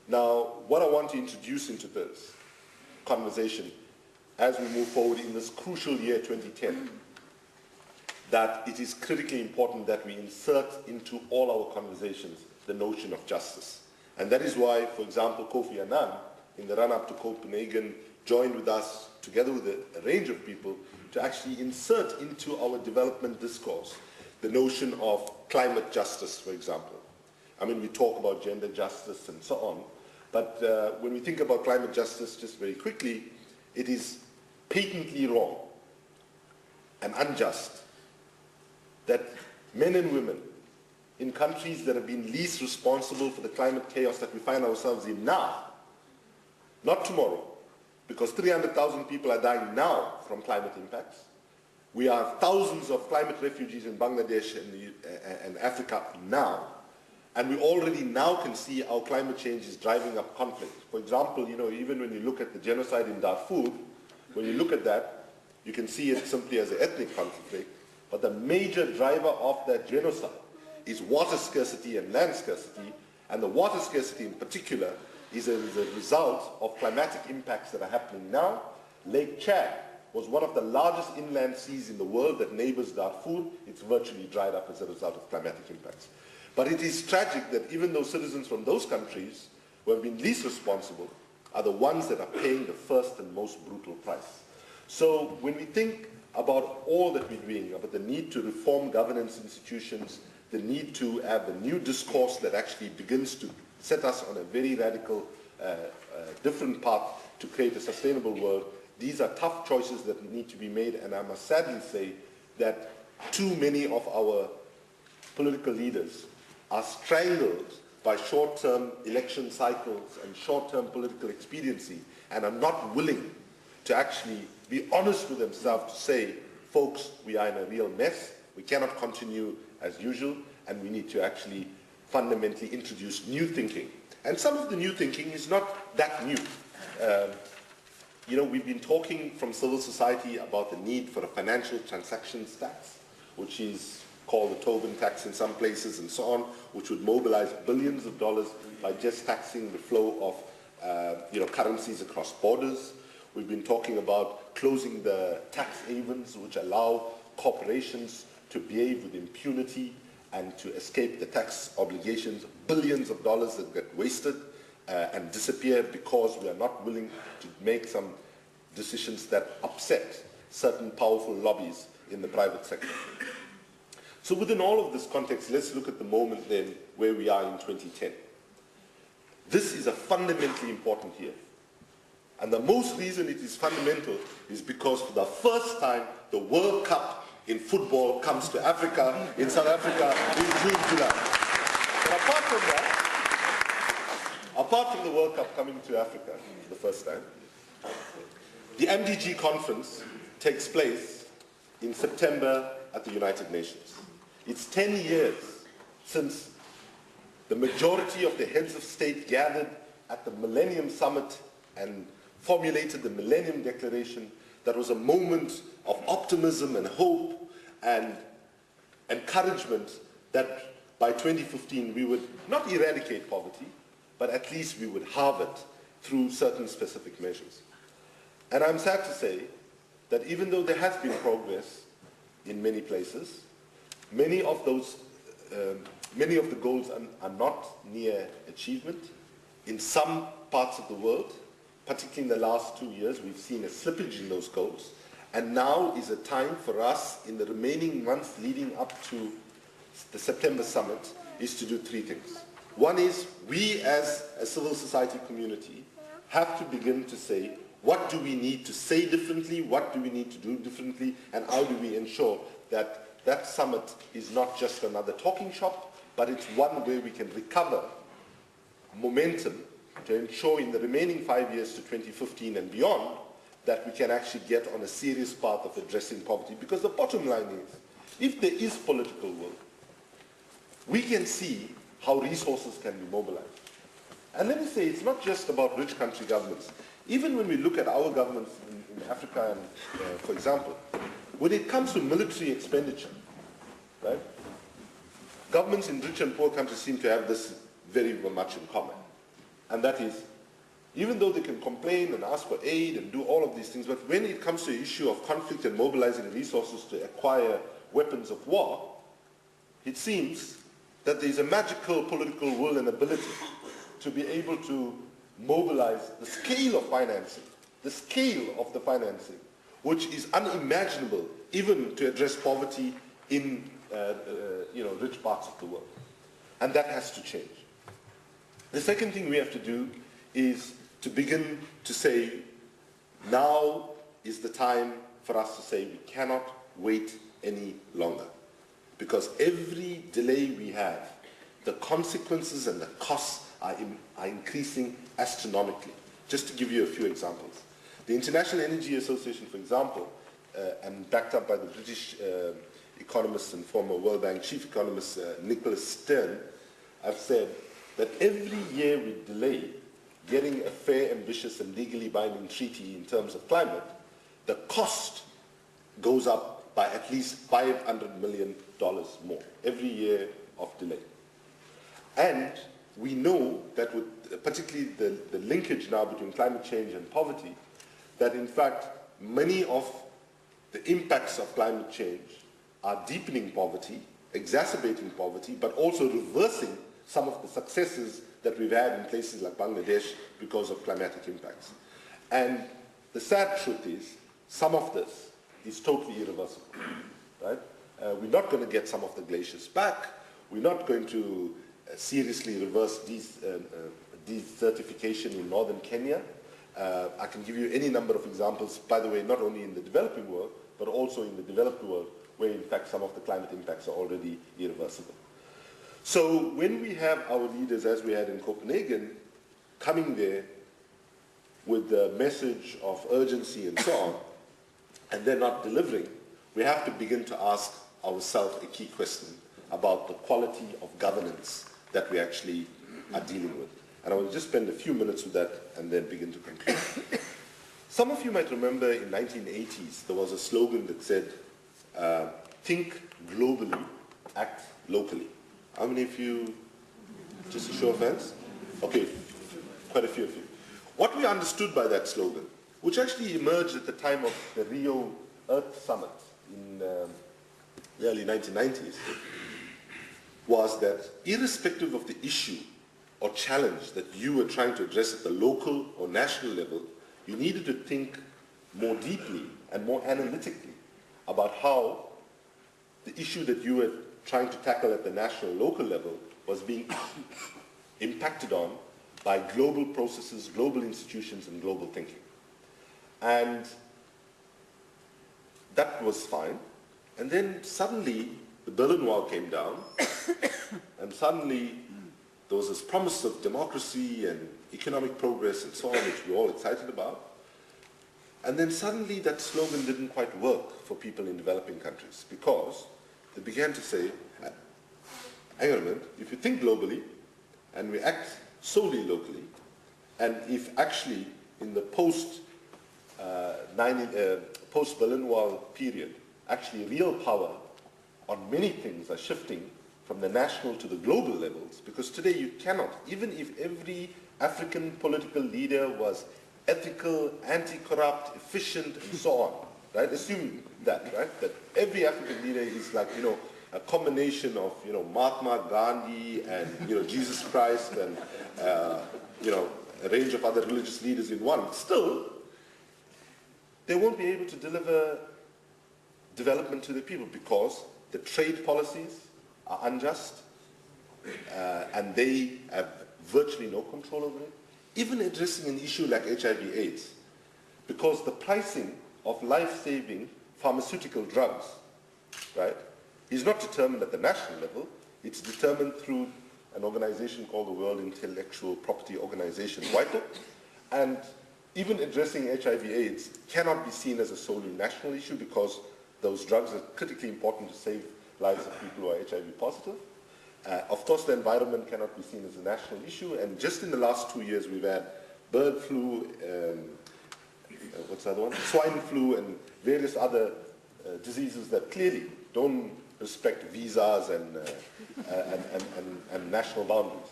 Now, what I want to introduce into this conversation as we move forward in this crucial year 2010, that it is critically important that we insert into all our conversations the notion of justice. And that is why, for example, Kofi Annan, in the run-up to Copenhagen, joined with us, together with a range of people, to actually insert into our development discourse the notion of climate justice, for example. I mean, we talk about gender justice and so on, but when we think about climate justice, just very quickly, it is patently wrong and unjust that men and women in countries that have been least responsible for the climate chaos that we find ourselves in now, not tomorrow, because 300,000 people are dying now from climate impacts. We have thousands of climate refugees in Bangladesh and Africa now, and we already now can see how climate change is driving up conflict. For example, even when you look at the genocide in Darfur, when you look at that, you can see it simply as an ethnic conflict, but the major driver of that genocide is water scarcity and land scarcity, and the water scarcity in particular is a result of climatic impacts that are happening now. Lake Chad was one of the largest inland seas in the world that neighbors Darfur. It's virtually dried up as a result of climatic impacts. But it is tragic that even those citizens from those countries who have been least responsible are the ones that are paying the first and most brutal price. So when we think about all that we're doing, about the need to reform governance institutions, the need to have a new discourse that actually begins to set us on a very radical, different path to create a sustainable world, these are tough choices that need to be made, and I must sadly say that too many of our political leaders are strangled by short-term election cycles and short-term political expediency, and are not willing to actually be honest with themselves to say, folks, we are in a real mess, we cannot continue as usual, and we need to actually fundamentally introduce new thinking. And some of the new thinking is not that new. We've been talking from civil society about the need for a financial transactions tax, which is called the Tobin tax in some places and so on, which would mobilize billions of dollars by just taxing the flow of currencies across borders. We've been talking about closing the tax havens which allow corporations to behave with impunity and to escape the tax obligations, billions of dollars that get wasted and disappear because we are not willing to make some decisions that upset certain powerful lobbies in the private sector. So within all of this context, let's look at the moment then where we are in 2010. This is a fundamentally important year. And the most reason it is fundamental is because for the first time, the World Cup in football comes to Africa, in South Africa, in June, July. But apart from the World Cup coming to Africa for the first time, the MDG conference takes place in September at the United Nations. It's 10 years since the majority of the heads of state gathered at the Millennium Summit and formulated the Millennium Declaration. That was a moment of optimism and hope and encouragement that by 2015 we would not eradicate poverty, but at least we would halve it through certain specific measures. And I'm sad to say that even though there has been progress in many places, many of the goals are not near achievement. In some parts of the world, particularly in the last 2 years, we've seen a slippage in those goals. And now is a time for us, in the remaining months leading up to the September summit, is to do three things. One is, we as a civil society community have to begin to say, what do we need to say differently, what do we need to do differently, and how do we ensure that that summit is not just another talking shop, but it's one where we can recover momentum to ensure in the remaining 5 years to 2015 and beyond that we can actually get on a serious path of addressing poverty. Because the bottom line is, if there is political will, we can see how resources can be mobilized. And let me say, it's not just about rich country governments. Even when we look at our governments in Africa, and, for example, when it comes to military expenditure, right, governments in rich and poor countries seem to have this very much in common. And that is, even though they can complain and ask for aid and do all of these things, but when it comes to the issue of conflict and mobilizing resources to acquire weapons of war, it seems that there is a magical political will and ability to be able to mobilize the scale of financing, which is unimaginable even to address poverty in rich parts of the world. And that has to change. The second thing we have to do is to begin to say, now is the time for us to say we cannot wait any longer. Because every delay we have, the consequences and the costs are increasing astronomically. Just to give you a few examples. The International Energy Association, for example, and backed up by the British economist and former World Bank chief economist Nicholas Stern, have said that every year we delay getting a fair, ambitious, and legally binding treaty in terms of climate, the cost goes up by at least $500 million more every year of delay. And we know that with particularly the linkage now between climate change and poverty, that in fact many of the impacts of climate change are deepening poverty, exacerbating poverty, but also reversing some of the successes that we've had in places like Bangladesh because of climatic impacts. And the sad truth is, some of this is totally irreversible, right? We're not going to get some of the glaciers back. We're not going to seriously reverse desertification in northern Kenya. I can give you any number of examples, by the way, not only in the developing world, but also in the developed world, where in fact some of the climate impacts are already irreversible. So when we have our leaders, as we had in Copenhagen, coming there with the message of urgency and so on, and they're not delivering, we have to begin to ask ourselves a key question about the quality of governance that we actually are dealing with. And I will just spend a few minutes with that and then begin to conclude. Some of you might remember in 1980s, there was a slogan that said, think globally, act locally. How many of you, just a show of hands? Okay, quite a few of you. What we understood by that slogan, which actually emerged at the time of the Rio Earth Summit in the early 1990s, was that irrespective of the issue or challenge that you were trying to address at the local or national level, you needed to think more deeply and more analytically about how the issue that you were trying to tackle at the national, local level was being impacted on by global processes, global institutions, and global thinking. And that was fine. And then suddenly, the Berlin Wall came down, and suddenly there was this promise of democracy and economic progress and so on, which we're all excited about. And then suddenly that slogan didn't quite work for people in developing countries, because they began to say, hang on a minute, if you think globally and we act solely locally, and if actually in the post-Berlin Wall period, actually real power on many things are shifting from the national to the global levels, because today you cannot, even if every African political leader was ethical, anti-corrupt, efficient, and so on, right? Assume that, right? That every African leader is like, a combination of, Mahatma Gandhi and, Jesus Christ and, a range of other religious leaders in one. Still, they won't be able to deliver development to the people because the trade policies are unjust and they have virtually no control over it. Even addressing an issue like HIV/AIDS, because the pricing of life-saving pharmaceutical drugs, right, is not determined at the national level. It's determined through an organization called the World Intellectual Property Organization, WIPO. And even addressing HIV/AIDS cannot be seen as a solely national issue, because those drugs are critically important to save lives of people who are HIV positive. Of course, the environment cannot be seen as a national issue. And just in the last 2 years, we've had bird flu, what's the other one? Swine flu and various other diseases that clearly don't respect visas and national boundaries.